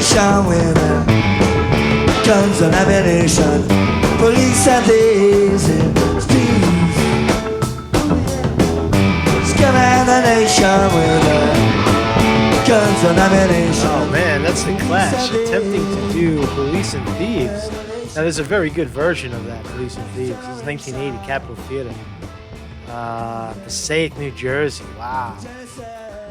nation with guns and ammunition, police and thieves in streets. Scamming the nation with guns and ammunition. Oh man, that's the Clash attempting to do Police and Thieves. Now there's a very good version of that, Police and Thieves. This is 1980 Capitol Theater, Passaic, New Jersey. Wow.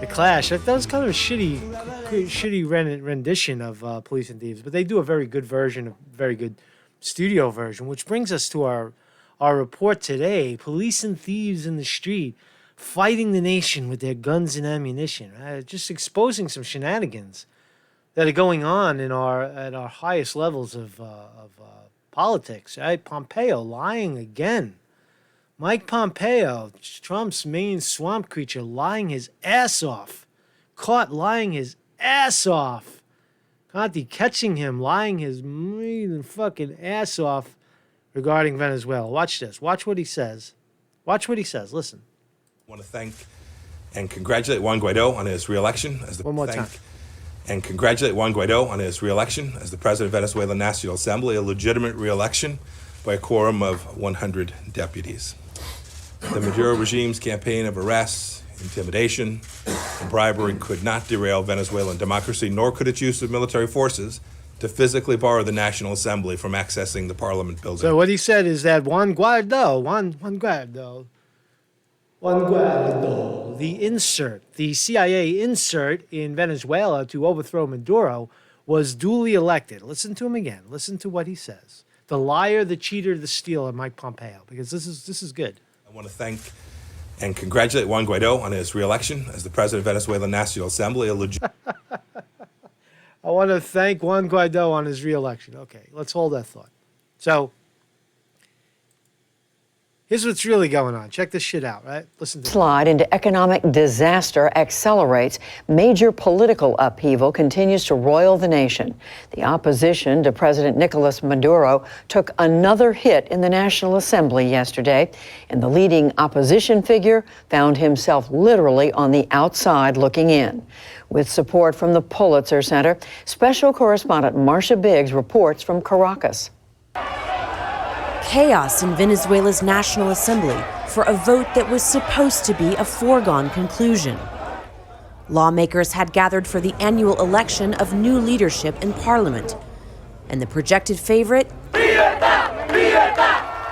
The Clash. That was kind of a shitty rendition of Police and Thieves, but they do a very good version, a very good studio version, which brings us to our report today. Police and thieves in the street, fighting the nation with their guns and ammunition, right? Just exposing some shenanigans that are going on at our highest levels of politics, right? Pompeo lying again. Mike Pompeo, Trump's main swamp creature, lying his ass off. Caught lying his ass off. Conte catching him lying his fucking ass off regarding Venezuela. Watch this. Watch what he says. Watch what he says. Listen. I want to thank and congratulate Juan Guaido on his re-election as the One more time. And congratulate Juan Guaido on his re-election as the president of Venezuela National Assembly, a legitimate re-election by a quorum of 100 deputies. The Maduro regime's campaign of arrests, intimidation, and bribery could not derail Venezuelan democracy, nor could its use of military forces to physically bar the National Assembly from accessing the parliament building. So what he said is that Juan Guaido, the CIA insert in Venezuela to overthrow Maduro, was duly elected. Listen to him again. Listen to what he says. The liar, the cheater, the stealer, Mike Pompeo, because this is good. I want to thank and congratulate Juan Guaido on his re-election as the president of Venezuela National Assembly, I want to thank Juan Guaido on his re-election. Okay, let's hold that thought. So, here's what's really going on. Check this shit out, right? Listen to Slide into economic disaster accelerates. Major political upheaval continues to roil the nation. The opposition to President Nicolas Maduro took another hit in the National Assembly yesterday, and the leading opposition figure found himself literally on the outside looking in. With support from the Pulitzer Center, special correspondent Marcia Biggs reports from Caracas. Chaos in Venezuela's National Assembly for a vote that was supposed to be a foregone conclusion. Lawmakers had gathered for the annual election of new leadership in parliament. And the projected favorite?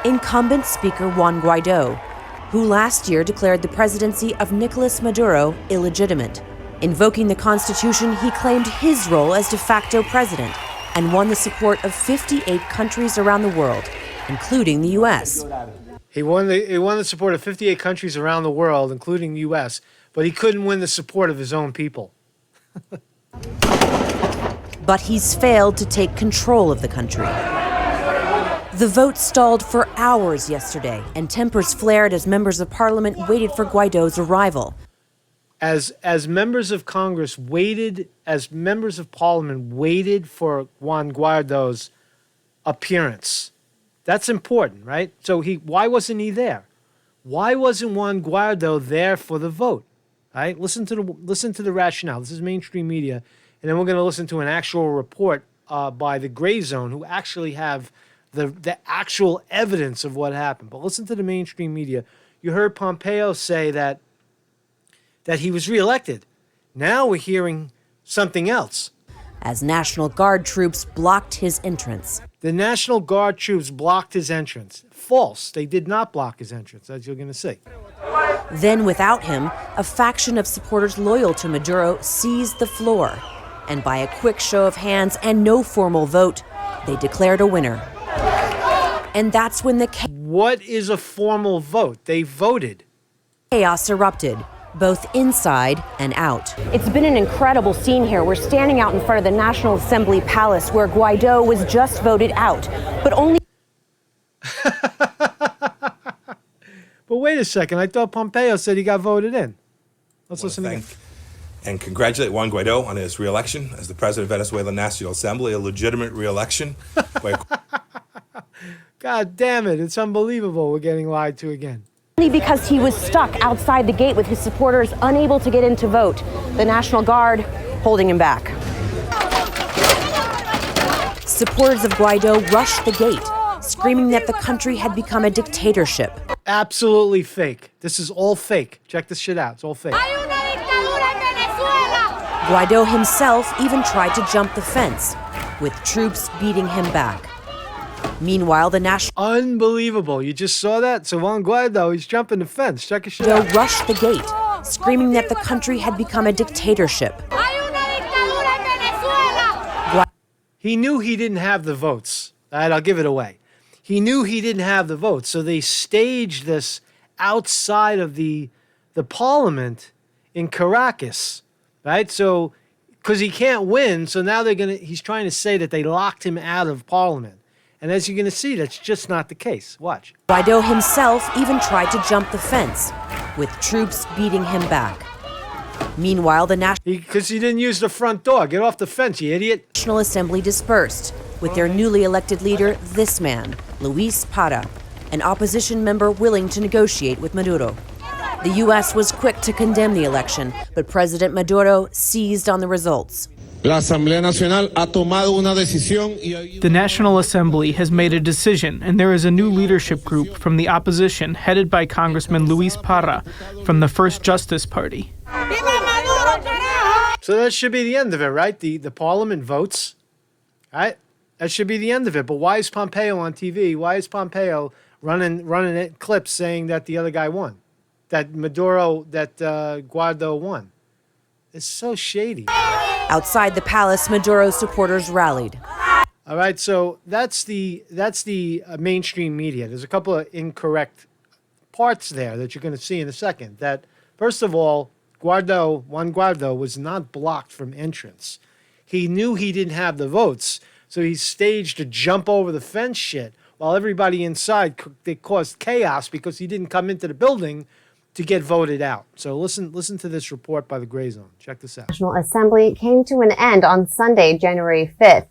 Incumbent Speaker Juan Guaido, who last year declared the presidency of Nicolas Maduro illegitimate. Invoking the Constitution, he claimed his role as de facto president and won the support of 58 countries around the world, including the U.S. He won the support of 58 countries around the world, including the U.S., but he couldn't win the support of his own people. But he's failed to take control of the country. The vote stalled for hours yesterday, and tempers flared as members of parliament waited for Guaido's arrival. As members of Congress waited, as members of parliament waited for Juan Guaido's appearance. That's important, right? So why wasn't he there? Why wasn't Juan Guaido there for the vote? Right? Listen to the rationale. This is mainstream media, and then we're going to listen to an actual report by the Gray Zone, who actually have the actual evidence of what happened. But listen to the mainstream media. You heard Pompeo say that he was reelected. Now we're hearing something else. As National Guard troops blocked his entrance. The National Guard troops blocked his entrance. False. They did not block his entrance, as you're going to see. Then, without him, a faction of supporters loyal to Maduro seized the floor. And by a quick show of hands and no formal vote, they declared a winner. And that's when What is a formal vote? They voted. Chaos erupted, both inside and out. It's been an incredible scene here. We're standing out in front of the National Assembly Palace where Guaido was just voted out, but only... But wait a second. I thought Pompeo said he got voted in. Let's listen again. And congratulate Juan Guaido on his re-election as the president of Venezuela National Assembly, a legitimate re-election. God damn it. It's unbelievable. We're getting lied to again. Because he was stuck outside the gate with his supporters unable to get in to vote. The National Guard holding him back. Supporters of Guaido rushed the gate, screaming that the country had become a dictatorship. Absolutely fake. This is all fake. Check this shit out. It's all fake. Guaido himself even tried to jump the fence, with troops beating him back. Meanwhile, the national Unbelievable. You just saw that? So Juan Guaido, he's jumping the fence. Check his shit out. Guaido rushed the gate, screaming that the country had become a dictatorship. He knew he didn't have the votes. All right, I'll give it away. He knew he didn't have the votes, so they staged this outside of the parliament in Caracas, right? So, because he can't win, so now he's trying to say that they locked him out of parliament. And as you're going to see, that's just not the case. Watch. Guaido himself even tried to jump the fence, with troops beating him back. Meanwhile, the Because he didn't use the front door. Get off the fence, you idiot. National Assembly dispersed, with their newly elected leader, this man, Luis Parra, an opposition member willing to negotiate with Maduro. The U.S. was quick to condemn the election, but President Maduro seized on the results. The National Assembly has made a decision, and there is a new leadership group from the opposition headed by Congressman Luis Parra from the First Justice Party. So that should be the end of it, right? The parliament votes, right? That should be the end of it. But why is Pompeo on TV? Why is Pompeo running clips saying that the other guy won? That Guaido won? It's so shady. Outside the palace, Maduro's supporters rallied. All right, so that's the mainstream media. There's a couple of incorrect parts there that you're going to see in a second. That, first of all, Juan Guaido was not blocked from entrance. He knew he didn't have the votes, so he staged a jump over the fence shit while everybody inside, they caused chaos because he didn't come into the building to get voted out. So listen to this report by the Gray Zone. Check this out. National Assembly came to an end on Sunday, January 5th.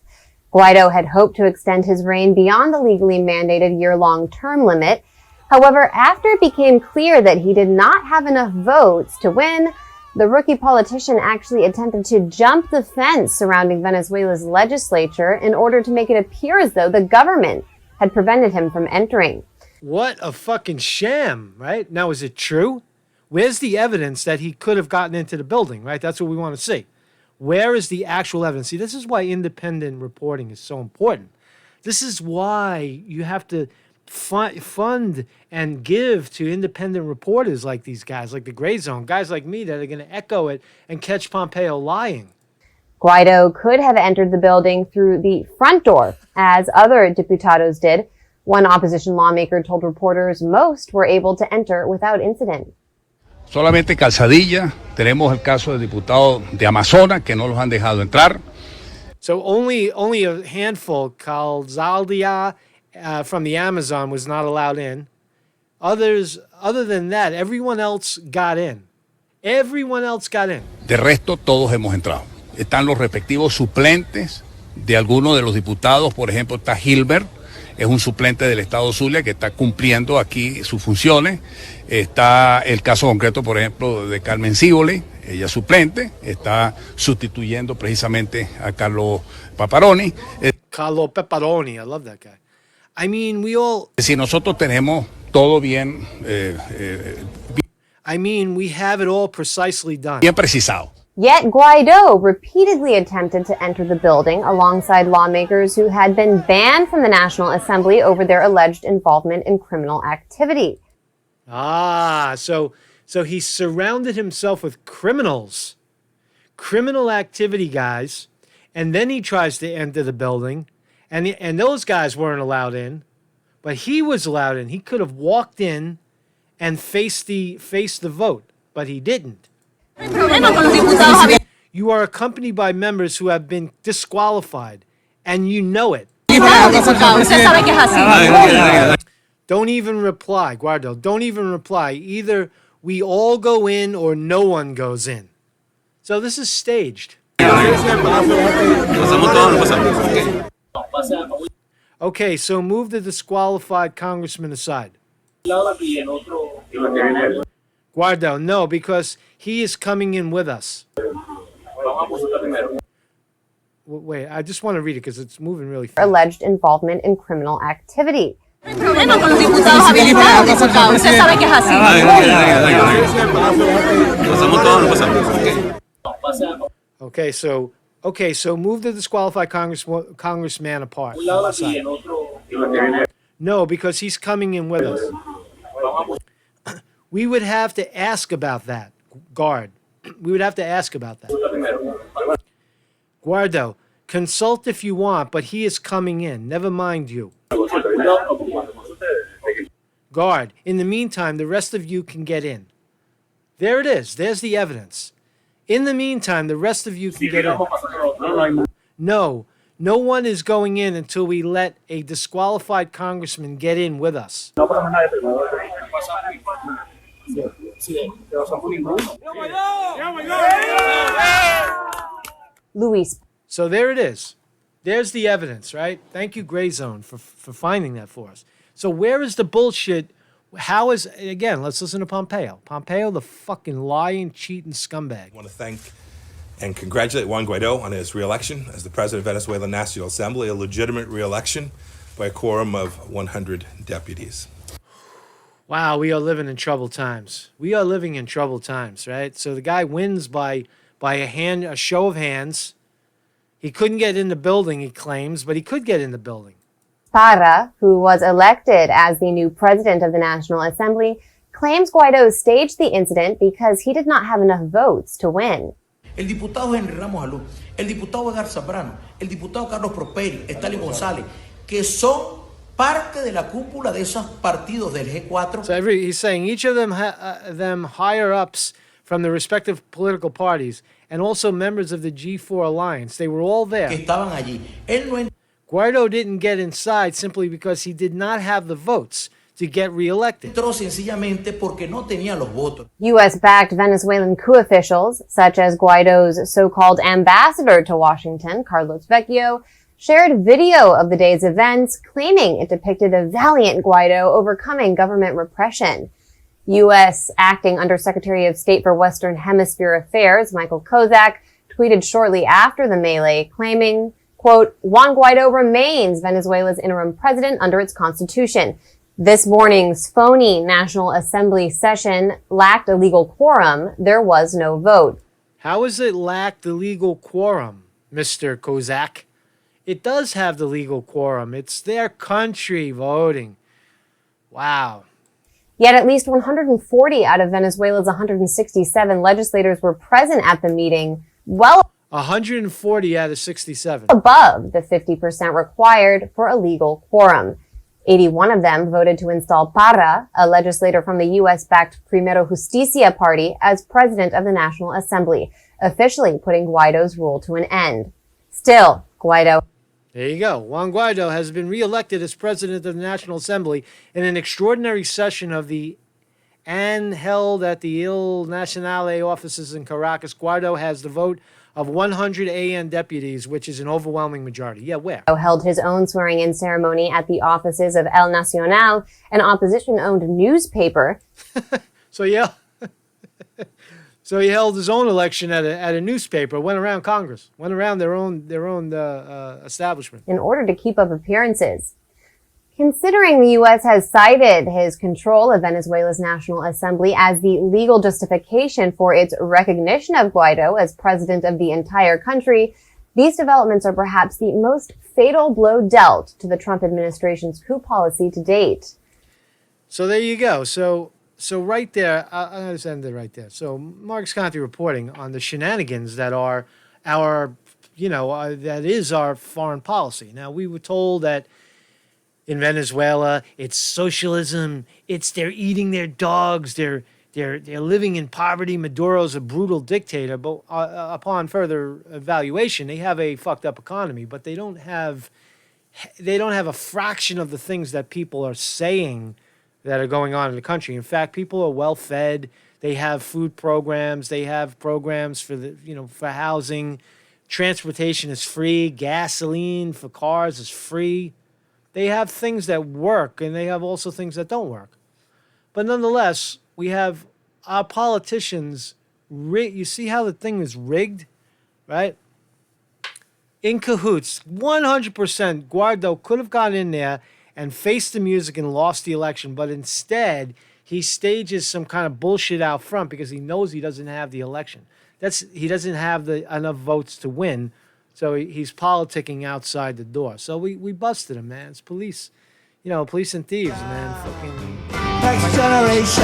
Guaido had hoped to extend his reign beyond the legally mandated year-long term limit. However, after it became clear that he did not have enough votes to win, the rookie politician actually attempted to jump the fence surrounding Venezuela's legislature in order to make it appear as though the government had prevented him from entering. What a fucking sham, right? Now, is it true? Where's the evidence that he could have gotten into the building, right? That's what we want to see. Where is the actual evidence? See, this is why independent reporting is so important. This is why you have to fund and give to independent reporters like these guys, like the Gray Zone, guys like me that are going to echo it and catch Pompeo lying. Guaido could have entered the building through the front door, as other diputados did. One opposition lawmaker told reporters most were able to enter without incident. Solamente Calzadilla, tenemos el caso del diputado de Amazonas que no los han dejado entrar. So only a handful, Calzadilla from the Amazon was not allowed in. Other than that, everyone else got in. Everyone else got in. De resto, todos hemos entrado. Están los respectivos suplentes de algunos de los diputados. Por ejemplo, está Gilbert, es un suplente del Estado Zulia que está cumpliendo aquí sus funciones. Está el caso concreto, por ejemplo, de Carmen Cívole, ella es suplente, está sustituyendo precisamente a Carlos Paparoni. Carlo Pepperoni, I love that guy. I mean, Si nosotros tenemos todo bien, we have it all precisely done. bien precisado. Yet Guaido repeatedly attempted to enter the building alongside lawmakers who had been banned from the National Assembly over their alleged involvement in criminal activity. So he surrounded himself with criminals, criminal activity guys, and then he tries to enter the building, and those guys weren't allowed in, but he was allowed in. He could have walked in and faced the vote, but he didn't. You are accompanied by members who have been disqualified, and you know it. Don't even reply, Guaido. Don't even reply. Either we all go in or no one goes in. So this is staged. Okay, so move the disqualified congressman aside. Guaido, no, because he is coming in with us. wait, I just want to read it because it's moving really fast. Alleged involvement in criminal activity. Problema con los diputados habilitados, diputado. Usted sabe que es así. Okay, so move the disqualified congressman apart. No, because he's coming in with us. We would have to ask about that, guard. We would have to ask about that. Guaido, consult if you want, but he is coming in. Never mind you. Guard, in the meantime, the rest of you can get in. There it is. There's the evidence. In the meantime, the rest of you can get in. No one is going in until we let a disqualified congressman get in with us. Luis. So there it is. There's the evidence, right? Thank you, Gray Zone, for finding that for us. So where is the bullshit? How is, again, let's listen to Pompeo. Pompeo, the fucking lying, cheating scumbag. I want to thank and congratulate Juan Guaido on his re-election as the president of Venezuela National Assembly, a legitimate re-election by a quorum of 100 deputies. Wow, we are living in troubled times. We are living in troubled times, right? So the guy wins by a show of hands. He couldn't get in the building, he claims, but he could get in the building. Parra, who was elected as the new president of the National Assembly, claims Guaido staged the incident because he did not have enough votes to win. El diputado Henry Ramos Alú, el diputado Edgar Zambrano, el diputado Carlos Prosperi, Stalin González, que son parte de la cúpula de esos partidos del G4. So he's saying each of them higher ups from the respective political parties and also members of the G4 alliance, they were all there. Que estaban allí. Él no Guaido didn't get inside simply because he did not have the votes to get reelected. entró sencillamente porque no tenía los votos. U.S.-backed Venezuelan coup officials, such as Guaido's so-called ambassador to Washington, Carlos Vecchio, shared video of the day's events, claiming it depicted a valiant Guaido overcoming government repression. U.S. Acting Undersecretary of State for Western Hemisphere Affairs, Michael Kozak, tweeted shortly after the melee, claiming, quote, Juan Guaido remains Venezuela's interim president under its constitution. This morning's phony National Assembly session lacked a legal quorum. There was no vote. How is it lacked the legal quorum, Mr. Kozak? It does have the legal quorum. It's their country voting. Wow. Yet at least 140 out of Venezuela's 167 legislators were present at the meeting, well 140 out of 67. Above the 50% required for a legal quorum. 81 of them voted to install Parra, a legislator from the U.S.-backed Primero Justicia party, as president of the National Assembly, officially putting Guaido's rule to an end. Still, Guaido. There you go. Juan Guaido has been reelected as president of the National Assembly in an extraordinary session of the and held at the Il Nacional offices in Caracas. Guaido has the vote of 100 AN deputies, which is an overwhelming majority. Yeah, where? Held his own swearing-in ceremony at the offices of El Nacional, an opposition-owned newspaper. So he held his own election at a newspaper, went around Congress, went around their own establishment. In order to keep up appearances. Considering the U.S. has cited his control of Venezuela's National Assembly as the legal justification for its recognition of Guaido as president of the entire country, these developments are perhaps the most fatal blow dealt to the Trump administration's coup policy to date. So there you go. So right there, I'll just end it right there. So Mark Conte reporting on the shenanigans that are that is our foreign policy. Now, we were told that in Venezuela, it's socialism. They're eating their dogs. They're living in poverty. Maduro's a brutal dictator. But upon further evaluation, they have a fucked up economy. But they don't have a fraction of the things that people are saying that are going on in the country. In fact, people are well fed. They have food programs. They have programs for housing. Transportation is free. Gasoline for cars is free. They have things that work, and they have also things that don't work. But nonetheless, we have our politicians. You see how the thing is rigged, right? in cahoots, 100%. Guaido could have gone in there and faced the music and lost the election, but instead he stages some kind of bullshit out front because he knows he doesn't have the election. He doesn't have enough votes to win, so he's politicking outside the door. So we busted him, man. It's police, police and thieves, man. Fucking Next generation.